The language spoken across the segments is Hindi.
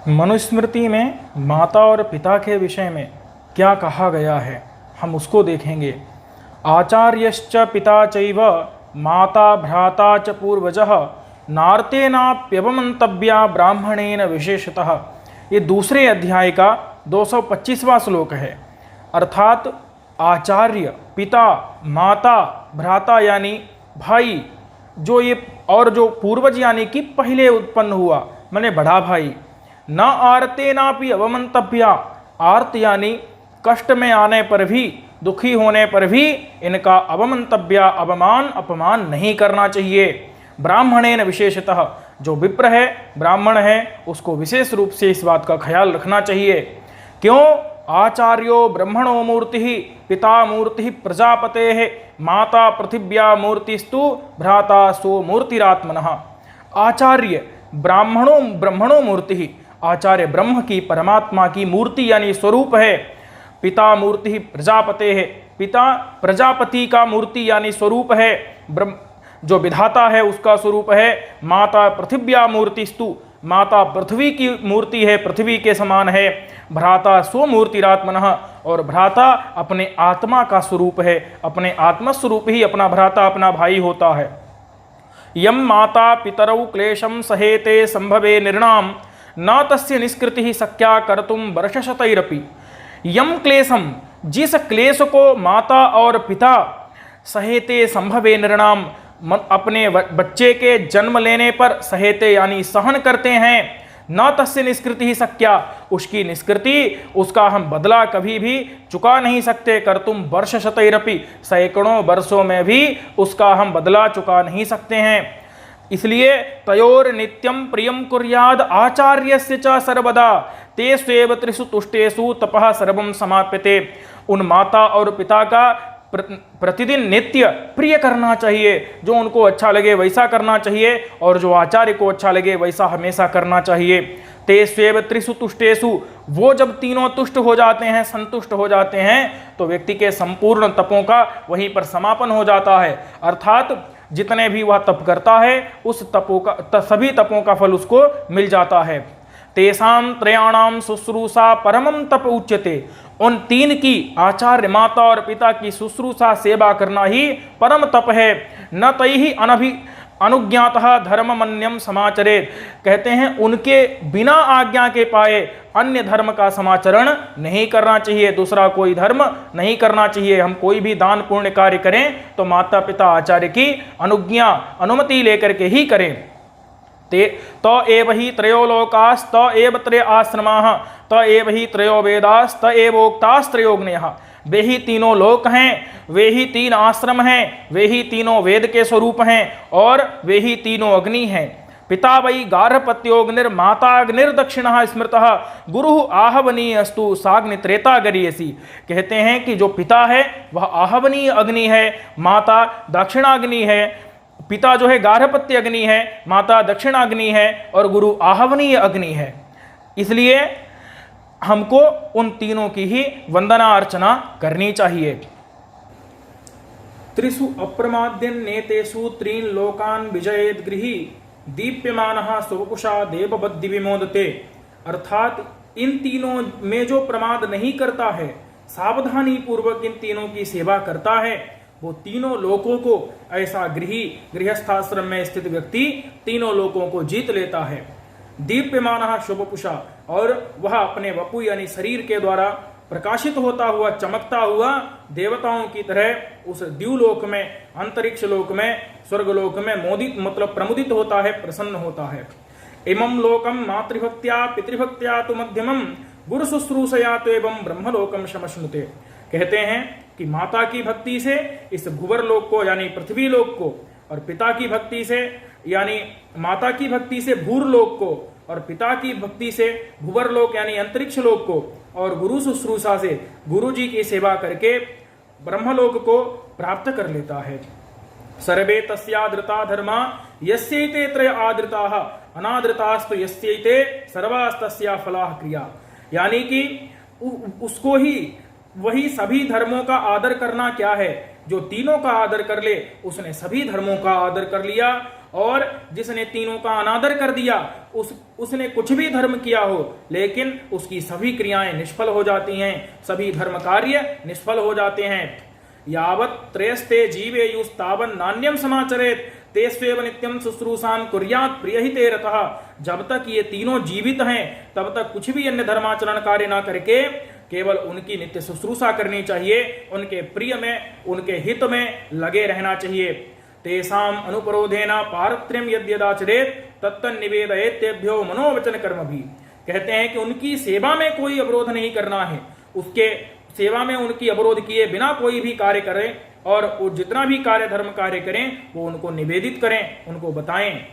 मनुस्मृति में माता और पिता के विषय में क्या कहा गया है, हम उसको देखेंगे। आचार्यश्च पिता चैव माता भ्राता च पूर्वजः नार्तेनाप्यवमन्तव्या ब्राह्मणेन विशेषतः। ये दूसरे अध्याय का 225वां श्लोक है। अर्थात आचार्य, पिता, माता, भ्राता यानी भाई, जो ये और जो पूर्वज यानी कि पहले उत्पन्न हुआ माने बड़ा भाई। न आरते नापि अवमंतव्या, आर्त यानी कष्ट में आने पर भी, दुखी होने पर भी इनका अवमंतव्या, अवमान अपमान नहीं करना चाहिए। ब्राह्मणेन विशेषतः, जो विप्र है, ब्राह्मण है, उसको विशेष रूप से इस बात का ख्याल रखना चाहिए। क्यों? आचार्यो ब्रह्मणो मूर्ति पिता मूर्ति प्रजापते माता पृथिव्या मूर्तिस्तु भ्राता सो मूर्तिरात्मनः। आचार्य ब्राह्मणों मूर्ति, आचार्य ब्रह्म की, परमात्मा की मूर्ति यानी स्वरूप है। पिता मूर्ति प्रजापते है, पिता प्रजापति का मूर्ति यानी स्वरूप है, जो विधाता है उसका स्वरूप है। माता पृथिव्या मूर्तिस्तु, माता पृथ्वी की मूर्ति है, पृथ्वी के समान है। भ्राता स्व मूर्तिरात्मनः, और भ्राता अपने आत्मा का स्वरूप है, अपने आत्मस्वरूप ही अपना भ्राता, अपना भाई होता है। यम माता पितरौ क्लेशम सहेते संभवे निर्णाम न तस्य निष्कृति शक्या कर्तुम वर्षशतैरपि। यम क्लेशम, जिस क्लेश को माता और पिता सहेते संभवे निर्णाम, अपने बच्चे के जन्म लेने पर सहेते यानी सहन करते हैं। न तस्य निष्कृति ही शक्या, उसकी निष्कृति, उसका हम बदला कभी भी चुका नहीं सकते। कर्तुम वर्षशतैरपि, सैकड़ों वर्षों में भी उसका हम बदला चुका नहीं सकते हैं। इसलिए तयोर नित्यम प्रियम कुर्याद आचार्यस्य च सर्वदा ते स्वेव त्रिषु तुष्टेषु तपः सर्वं समाप्यते। उन माता और पिता का प्रतिदिन नित्य प्रिय करना चाहिए, जो उनको अच्छा लगे वैसा करना चाहिए, और जो आचार्य को अच्छा लगे वैसा हमेशा करना चाहिए। ते स्वेव त्रिषु तुष्टेषु, वो जब तीनों तुष्ट हो जाते हैं, संतुष्ट हो जाते हैं, तो व्यक्ति के संपूर्ण तपों का वहीं पर समापन हो जाता है। अर्थात जितने भी वह तप करता है उस तपों का, सभी तपों का फल उसको मिल जाता है। तेषां त्रयाणां शुश्रूषा परमं तप उच्यते। उन तीन की, आचार्य, माता और पिता की शुश्रूषा सेवा करना ही परम तप है। न तैहि अनुज्ञातः धर्ममन्यम समाचरेत। कहते हैं उनके बिना आज्ञा के पाए अन्य धर्म का समाचरण नहीं करना चाहिए, दूसरा कोई धर्म नहीं करना चाहिए। हम कोई भी दान पुण्य कार्य करें तो माता पिता आचार्य की अनुज्ञा, अनुमति लेकर के ही करें। त एव हि त्रयो लोकास्त एव त्रय आश्रमाः त एव हि त्रयो वेदास्त एवोक्तास्त्रयोग्नयः। वे ही तीनों लोक हैं, वे ही तीन आश्रम हैं, वे ही तीनों वेद के स्वरूप हैं, और वे ही तीनों अग्नि हैं। पिता वै गार्हपत्योऽग्निर्माताग्निर्दक्षिणः स्मृतः गुरुः आहवनीयस्तु साग्नि त्रेता गरीयसी। कहते हैं कि जो पिता है वह आहवनीय अग्नि है, माता दक्षिणाग्नि है, पिता जो है गार्हपत्य अग्नि है, माता दक्षिणाग्नि है, और गुरु आहवनीय अग्नि है। इसलिए हमको उन तीनों की ही वंदना अर्चना करनी चाहिए। त्रिषु अप्रमाद्यन् नेतेषु त्रीन् लोकान् विजयेद् गृही दीप्यमानः स्वपुषा देवबद्धि विमोदते। अर्थात इन तीनों में जो प्रमाद नहीं करता है, सावधानी पूर्वक इन तीनों की सेवा करता है, वो तीनों लोकों को, ऐसा गृहस्थाश्रम में स्थित व्यक्ति तीनों लोकों को जीत लेता है। दीप्यमानः शुभपुषा, और वह अपने वपु यानी शरीर के द्वारा प्रकाशित होता हुआ, चमकता हुआ देवताओं की तरह उस द्युलोक में, अंतरिक्ष लोक में, स्वर्गलोक में मोदित मतलब प्रमुदित होता है, प्रसन्न होता है। इमं लोकम मातृभक्त्या पितृभक्त्या तु मध्यमं गुरु शुश्रूषया तो एवं ब्रह्मलोकम शमश्नुते। कहते हैं कि माता की भक्ति से इस भुवर लोक को यानी पृथ्वी लोक को, और पिता की भक्ति से यानी माता की भक्ति से भूर लोक को, और पिता की भक्ति से भुवर लोक यानी अंतरिक्ष लोक को, और गुरु शुश्रूषा से गुरु जी की सेवा करके ब्रह्मलोक को प्राप्त कर लेता है। सर्वे तस्यादृता धर्मा यस्यैते त्रय आदृताः अनादृतास्तु यस्यैते सर्वास्तस्या फलाः क्रिया। यानी कि उसको ही, वही सभी धर्मों का आदर करना क्या है, जो तीनों का आदर कर ले उसने सभी धर्मों का आदर कर लिया। और जिसने तीनों का अनादर कर दिया उसने कुछ भी धर्म किया हो लेकिन उसकी सभी क्रियाएं निष्फल हो जाती हैं, सभी धर्म कार्य निष्फल हो जाते हैं। यावत् त्रयस्ते जीवेयुस्तावन् नान्यम समाचरेत तेस्वेव नित्यम शुश्रूषाम कुर्यात् प्रियहिते रतः। जब तक ये तीनों जीवित हैं तब तक कुछ भी अन्य धर्माचरण कार्य ना करके केवल उनकी नित्य शुश्रूषा करनी चाहिए, उनके प्रिय में उनके हित में लगे रहना चाहिए। तेषाम अनुपरोधेना पारत्र्यम यद्यदाचरेत तत्तन्निवेदयेत्येभ्यो मनोवचन कर्म भी। कहते हैं कि उनकी सेवा में कोई अवरोध नहीं करना है, उसके सेवा में उनकी अवरोध किए बिना कोई भी कार्य करें और वो जितना भी कार्य धर्म कार्य करें वो उनको निवेदित करें, उनको बताएं।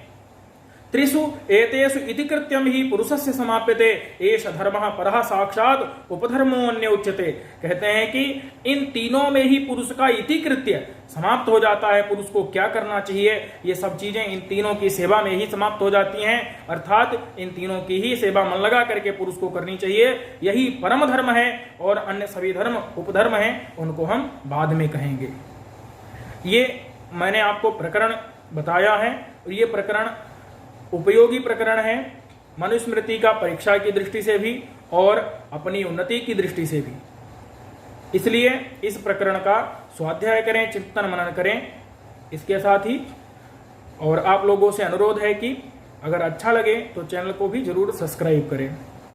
त्रिषु एतेषु इति कृत्यम ही पुरुषस्य समाप्यते एष धर्मः परः साक्षात् उपधर्मो अन्य उच्यते। कहते हैं कि इन तीनों में ही पुरुष का इति कृत्य समाप्त हो जाता है। पुरुष को क्या करना चाहिए, ये सब चीजें इन तीनों की सेवा में ही समाप्त हो जाती हैं, अर्थात इन तीनों की ही सेवा मन लगा करके पुरुष को करनी चाहिए। यही परम धर्म है और अन्य सभी धर्म उपधर्म हैं, उनको हम बाद में कहेंगे। ये मैंने आपको प्रकरण बताया है और ये प्रकरण उपयोगी प्रकरण है मनुस्मृति का परीक्षा की दृष्टि से भी और अपनी उन्नति की दृष्टि से भी। इसलिए इस प्रकरण का स्वाध्याय करें, चिंतन मनन करें। इसके साथ ही और आप लोगों से अनुरोध है कि अगर अच्छा लगे तो चैनल को भी जरूर सब्सक्राइब करें।